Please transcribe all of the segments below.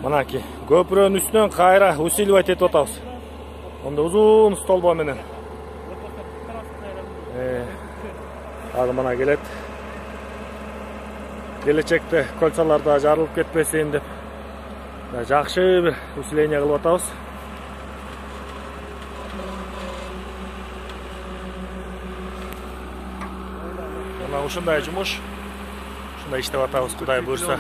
Мынаки көпүрөнүн үстүнөн кайра усиливать этип атабыз. Онда узун столба менен. Ага мына келет. Келечекте кольцолор да жарылып кетпесин деп жакшы бир усиление кылып атабыз. Мына ушундай жумуш, ушундай иштеп атабыз, Кудай буйрса.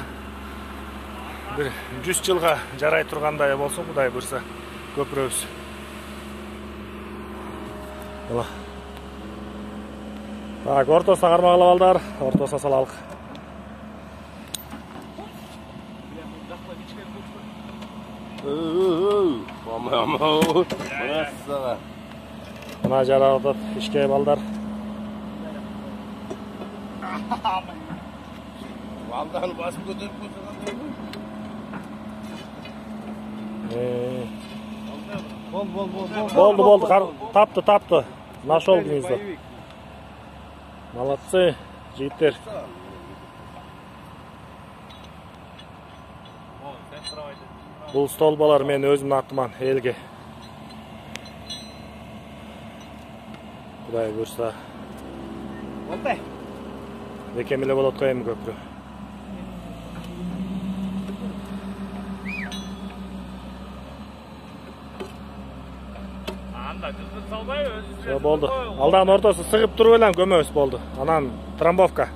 Bir 100 жылга жарай тургандай болсун, Кудай буйрса, көпүрөбүз. Мына. Так, ортосуна кармагыла балдар, ортосуна салалык. Мына жаралып атат, ишке балдар. Балдан басып көтөрүп койсоң. Болды, тапты. Нашел гнездо. Молодцы, жигиттер. Бул столбалар мен өзүмдүн атыман элге. Кудай буйрса. Болду. Бекем эле болот го эми көпүрө. Болду. Алдан ортосу сыгып туруп элем көмөбүз болду. Анан трамбовка.